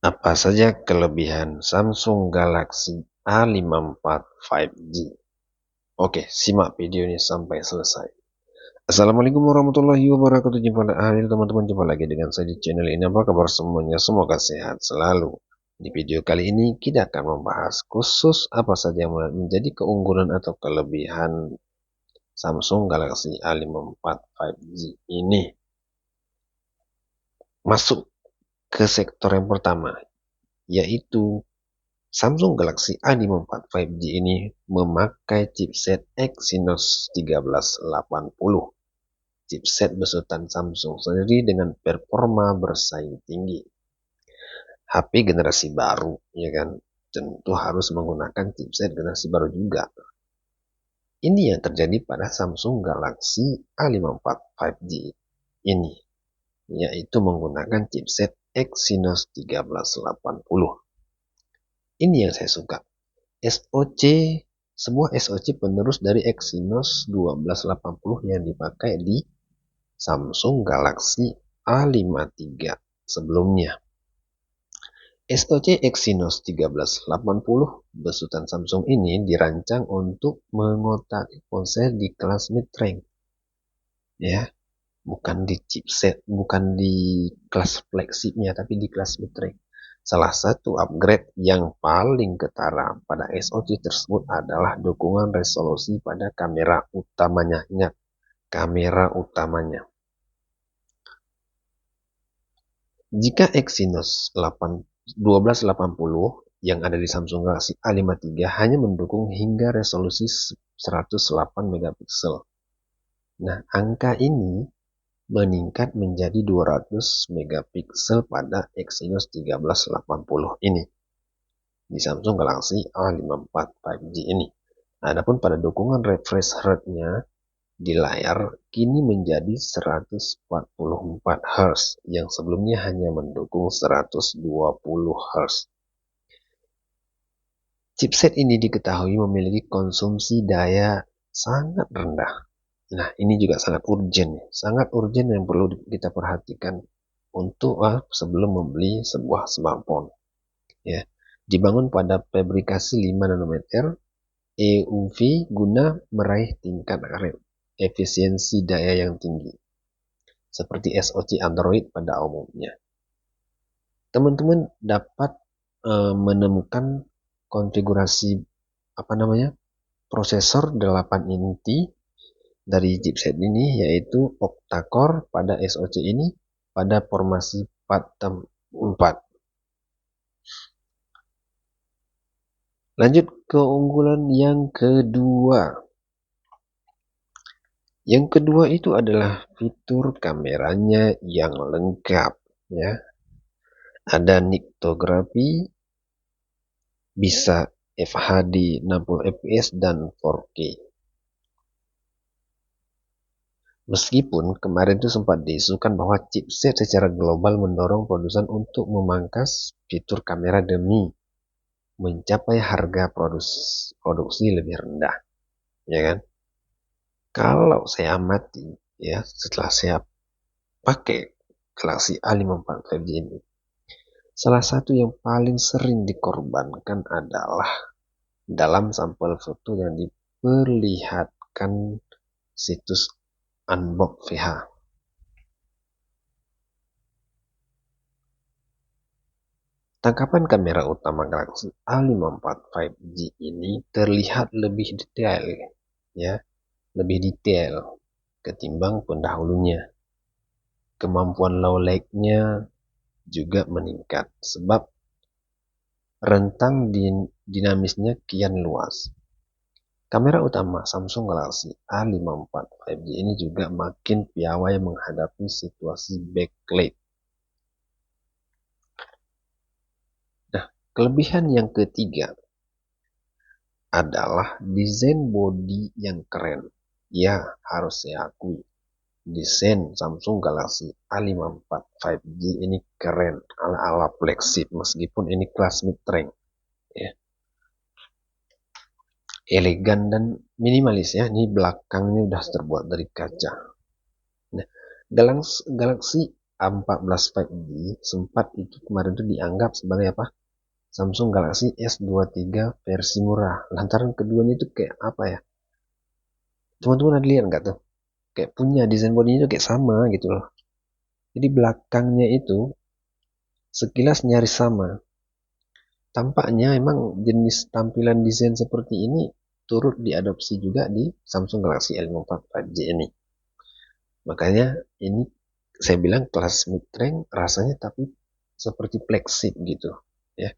Apa saja kelebihan Samsung Galaxy A54 5G? Oke, simak video ini sampai selesai. Assalamualaikum warahmatullahi wabarakatuh. Jumpa lagi teman-teman, jumpa lagi dengan saya di channel ini. Apa kabar semuanya? Semoga sehat selalu. Di video kali ini kita akan membahas khusus apa saja yang menjadi keunggulan atau kelebihan Samsung Galaxy A54 5G ini. Masuk ke sektor yang pertama, yaitu Samsung Galaxy A54 5G ini memakai chipset Exynos 1380. Chipset besutan Samsung sendiri dengan performa bersaing tinggi. HP generasi baru, ya kan? Tentu harus menggunakan chipset generasi baru juga. Ini yang terjadi pada Samsung Galaxy A54 5G ini, yaitu menggunakan chipset Exynos 1380. Ini yang saya suka. SoC, sebuah SoC penerus dari Exynos 1280 yang dipakai di Samsung Galaxy A53 sebelumnya. SoC Exynos 1380 besutan Samsung ini dirancang untuk mengotak ponsel di kelas mid-range. Ya, bukan di chipset, bukan di kelas flagshipnya, tapi di kelas mid-range. Salah satu upgrade yang paling ketara pada SoC tersebut adalah dukungan resolusi pada kamera utamanya. Ingat, kamera utamanya. Jika Exynos 1280 yang ada di Samsung Galaxy A53 hanya mendukung hingga resolusi 108 megapiksel. Nah, angka ini meningkat menjadi 200 megapiksel pada Exynos 1380 ini di Samsung Galaxy A54 5G ini. Adapun pada dukungan refresh rate-nya di layar kini menjadi 144 Hz yang sebelumnya hanya mendukung 120 Hz. Chipset ini diketahui memiliki konsumsi daya sangat rendah. Nah, ini juga sangat urgent yang perlu kita perhatikan untuk sebelum membeli sebuah smartphone. Ya, dibangun pada fabrikasi 5 nanometer EUV guna meraih tingkat efisiensi daya yang tinggi, seperti SoC Android pada umumnya. Teman-teman dapat menemukan konfigurasi prosesor 8 inti dari chipset ini, yaitu octa-core pada SoC ini pada formasi 4. Lanjut ke keunggulan yang kedua. Yang kedua itu adalah fitur kameranya yang lengkap, ya. Ada nictografi, bisa FHD 60 fps dan 4K. Meskipun kemarin itu sempat diisukan bahwa chipset secara global mendorong produsen untuk memangkas fitur kamera demi mencapai harga produksi lebih rendah, ya kan? Kalau saya amati, ya, setelah saya pakai Galaxy A54 5G ini, salah satu yang paling sering dikorbankan adalah dalam sampel foto yang diperlihatkan situs Unbox VH. Tangkapan kamera utama Galaxy A54 5G ini terlihat lebih detail, ya, lebih detail ketimbang pendahulunya. Kemampuan low light-nya juga meningkat sebab rentang dinamisnya kian luas. Kamera utama Samsung Galaxy A54 5G ini juga makin piawai menghadapi situasi backlight. Nah, kelebihan yang ketiga adalah desain bodi yang keren. Ya, harus saya akui, desain Samsung Galaxy A54 5G ini keren, ala-ala flagship meskipun ini kelas mid-range, ya. Elegan dan minimalis, ya. Ini belakangnya udah terbuat dari kaca. Nah, Galaxy A14 5G sempat itu kemarin tuh dianggap sebagai apa? Samsung Galaxy S23 versi murah. Lantaran keduanya itu kayak apa ya? Teman-teman ada lihat nggak tuh? Kayak punya desain bodinya itu kayak sama gitu loh. Jadi belakangnya itu sekilas nyaris sama. Tampaknya emang jenis tampilan desain seperti ini turut diadopsi juga di Samsung Galaxy S24 5G ini. Makanya ini saya bilang kelas mid-range rasanya tapi seperti flagship gitu ya.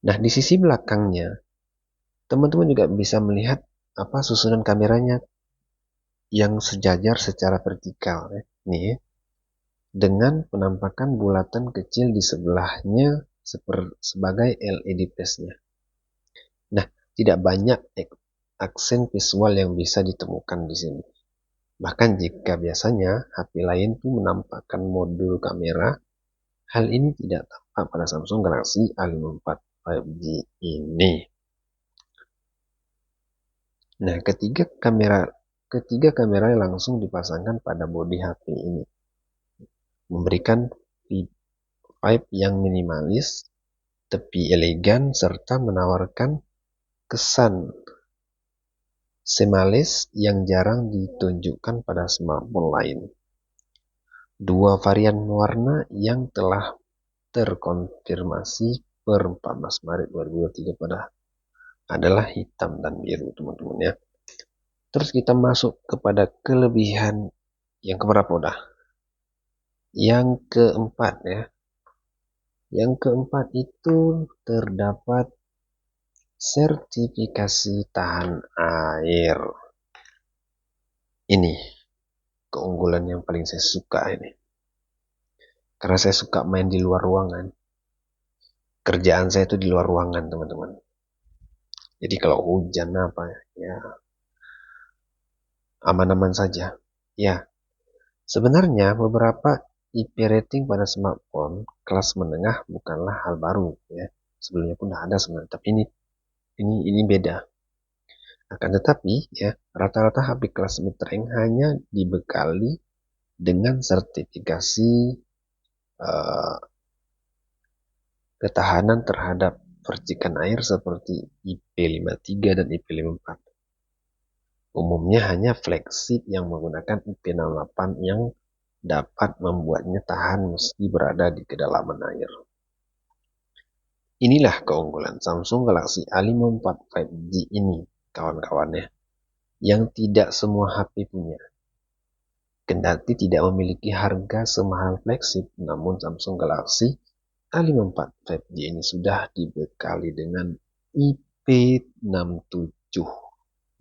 Nah, di sisi belakangnya teman-teman juga bisa melihat apa susunan kameranya yang sejajar secara vertikal ya. Nih, dengan penampakan bulatan kecil di sebelahnya sebagai LED flashnya. Nah, tidak banyak aksen visual yang bisa ditemukan di sini. Bahkan jika biasanya HP lain tuh menampakkan modul kamera, hal ini tidak tampak pada Samsung Galaxy A54 5G ini. Nah, ketiga kamera langsung dipasangkan pada bodi HP ini, memberikan vibe yang minimalis, tapi elegan, serta menawarkan kesan semalis yang jarang ditunjukkan pada smartphone lain. Dua varian warna yang telah terkonfirmasi per 14 Maret 2023 adalah hitam dan biru, teman-teman ya. Terus kita masuk kepada kelebihan yang keberapa udah? Yang keempat ya. Yang keempat itu terdapat sertifikasi tahan air. Ini keunggulan yang paling saya suka ini. Karena saya suka main di luar ruangan. Kerjaan saya itu di luar ruangan, teman-teman. Jadi kalau hujan apa ya aman-aman saja. Ya, sebenarnya beberapa IP rating pada smartphone kelas menengah bukanlah hal baru ya. Sebelumnya pun ada sebenarnya, tapi ini beda. Akan tetapi ya, rata-rata HP kelas mid-range hanya dibekali dengan sertifikasi uh, ketahanan terhadap percikan air seperti IP53 dan IP54. Umumnya hanya flagship yang menggunakan IP68 yang dapat membuatnya tahan meski berada di kedalaman air. Inilah keunggulan Samsung Galaxy A54 5G ini, kawan-kawannya, yang tidak semua HP punya. Kendati tidak memiliki harga semahal flagship, namun Samsung Galaxy A54 5G ini sudah dibekali dengan IP67.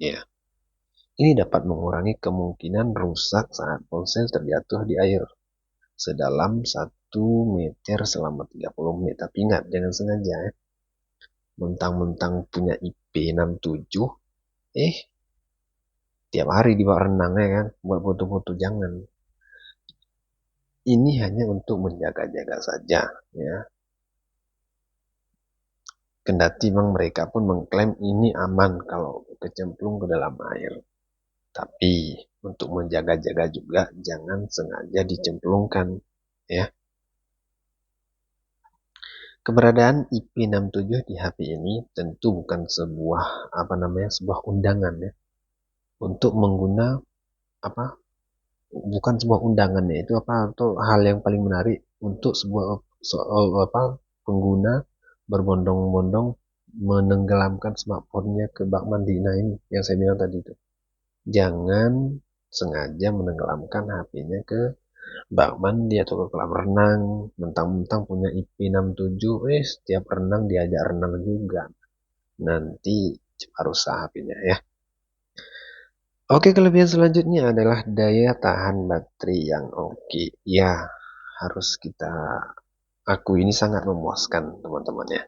Ya. Ini dapat mengurangi kemungkinan rusak saat ponsel terjatuh di air sedalam 1 meter selama 30 menit. Tapi ingat, jangan sengaja ya. Mentang-mentang punya IP67, tiap hari dibawa renang ya kan, buat foto-foto, jangan. Ini hanya untuk menjaga-jaga saja ya. Kendati memang mereka pun mengklaim ini aman kalau kecemplung ke dalam air. Tapi untuk menjaga-jaga juga jangan sengaja dicemplungkan ya. Keberadaan IP67 di HP ini tentu bukan sebuah undangan ya. Untuk bukan sebuah undangan ya, itu atau hal yang paling menarik untuk pengguna berbondong-bondong menenggelamkan smartphone-nya ke bak mandi. Nah, ini yang saya bilang tadi itu. Jangan sengaja menenggelamkan HP-nya ke bak mandi atau ke kolam renang, mentang-mentang punya IP67, setiap renang diajak renang juga. Nanti cepat rusak HP-nya ya. Oke, kelebihan selanjutnya adalah daya tahan baterai yang oke. Ya, harus kita akui ini sangat memuaskan, teman-teman ya.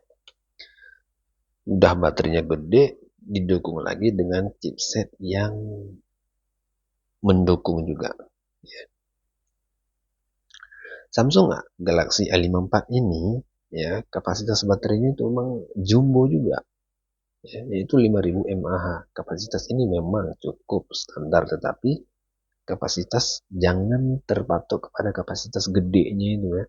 Udah baterainya gede, didukung lagi dengan chipset yang mendukung juga. Samsung Galaxy A54 ini ya, kapasitas baterainya itu memang jumbo juga. Ya, yaitu 5000 mAh. Kapasitas ini memang cukup standar, tetapi kapasitas jangan terpatok kepada kapasitas gedenya itu ya.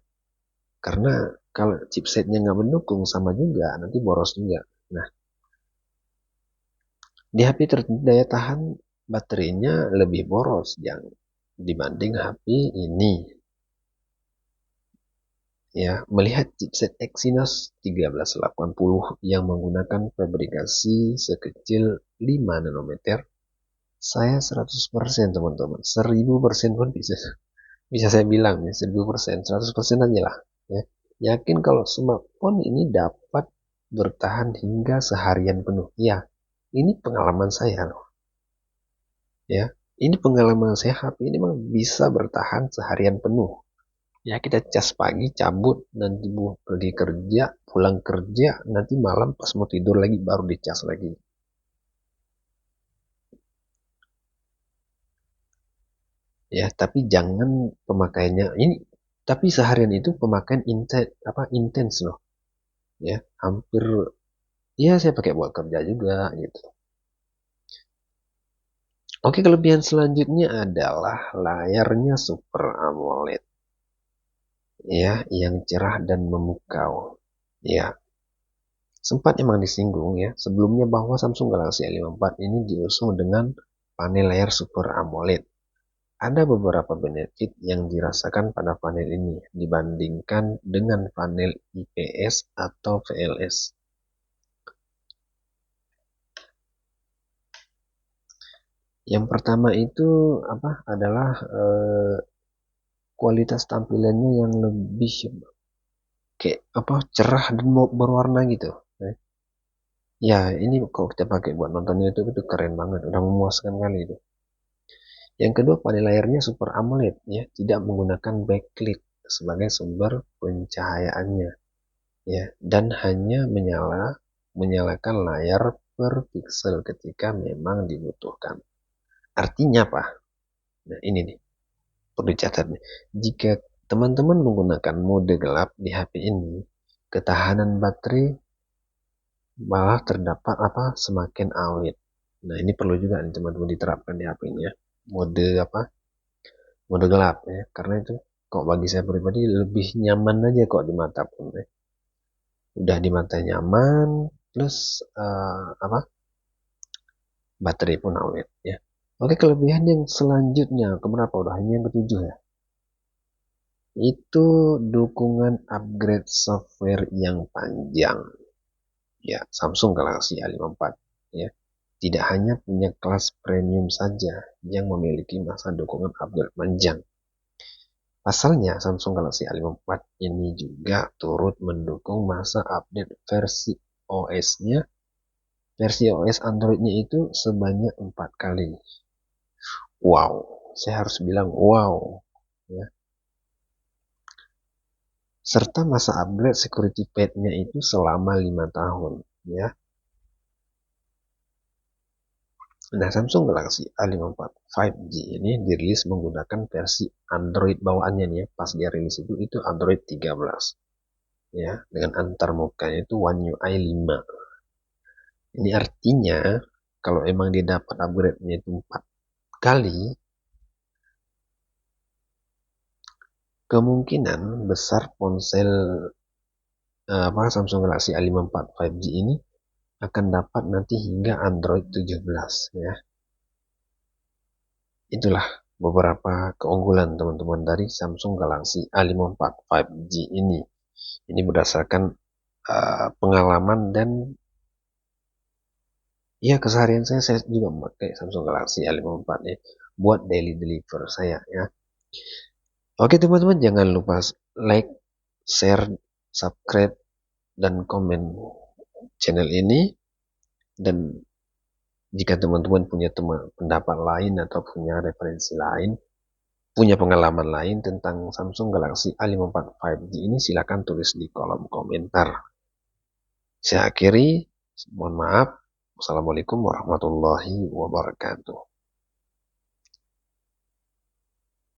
Karena kalau chipsetnya nggak mendukung sama juga nanti boros juga. Nah, di HP tertentu daya tahan baterainya lebih boros yang dibanding HP ini. Ya, melihat chipset Exynos 1380 yang menggunakan fabrikasi sekecil 5 nanometer, saya 100% teman-teman, 1000% pun bisa saya bilang ya, 1000%, 100% aja lah. Ya. Yakin kalau smartphone ini dapat bertahan hingga seharian penuh. Ya, ini pengalaman saya loh. Ya, ini pengalaman saya, HP ini memang bisa bertahan seharian penuh. Ya, kita cas pagi, cabut, nanti pergi kerja, pulang kerja, nanti malam pas mau tidur lagi baru dicas lagi. Ya, tapi jangan pemakaiannya ini. Tapi seharian itu pemakaian intens loh. Ya, hampir ya saya pakai buat kerja juga gitu. Oke, kelebihan selanjutnya adalah layarnya Super AMOLED. Ya, yang cerah dan memukau. Ya, sempat emang disinggung ya sebelumnya bahwa Samsung Galaxy A54 ini diusung dengan panel layar Super AMOLED. Ada beberapa benefit yang dirasakan pada panel ini dibandingkan dengan panel IPS atau VLS. Yang pertama itu adalah kualitas tampilannya yang lebih kayak cerah dan berwarna gitu. Ya, ini kalau kita pakai buat nonton YouTube itu keren banget, udah memuaskan kali itu. Yang kedua, panel layarnya Super AMOLED ya, tidak menggunakan backlit sebagai sumber pencahayaannya ya, dan hanya menyalakan layar per pixel ketika memang dibutuhkan. Artinya apa? Nah, ini nih perlu dicatat nih. Jika teman-teman menggunakan mode gelap di HP ini, ketahanan baterai malah terdapat semakin awet. Nah, ini perlu juga nih teman-teman diterapkan di HP ini ya. Mode mode gelap ya. Karena itu kok bagi saya pribadi lebih nyaman aja kok di mata pun ya. Udah di mata nyaman plus baterai pun awet ya. Oke, kelebihan yang selanjutnya keberapa udah ini yang ketujuh ya. Itu dukungan upgrade software yang panjang. Ya, Samsung Galaxy A54 ya. Tidak hanya punya kelas premium saja yang memiliki masa dukungan upgrade panjang. Pasalnya, Samsung Galaxy A54 ini juga turut mendukung masa update versi OS Android-nya itu sebanyak 4 kali. Wow, saya harus bilang wow. Ya. Serta masa upgrade security patch-nya itu selama 5 tahun. Ya. Nah, Samsung Galaxy A54 5G ini dirilis menggunakan versi Android bawaannya nih ya. Pas dia rilis itu Android 13. Ya, dengan antarmukanya itu One UI 5. Ini artinya kalau emang dia dapat upgrade-nya itu 4 kali, kemungkinan besar ponsel Samsung Galaxy A54 5G ini akan dapat nanti hingga Android 17 ya. Itulah beberapa keunggulan teman-teman dari Samsung Galaxy A54 5G ini. Ini berdasarkan pengalaman dan ya keseharian saya juga memakai Samsung Galaxy A54 ya buat daily deliver saya ya. Oke teman-teman, jangan lupa like, share, subscribe, dan komen channel ini. Dan jika teman-teman punya pendapat lain atau punya referensi lain, punya pengalaman lain tentang Samsung Galaxy A54 5G ini, silakan tulis di kolom komentar. Saya akhiri, mohon maaf. Wassalamualaikum warahmatullahi wabarakatuh.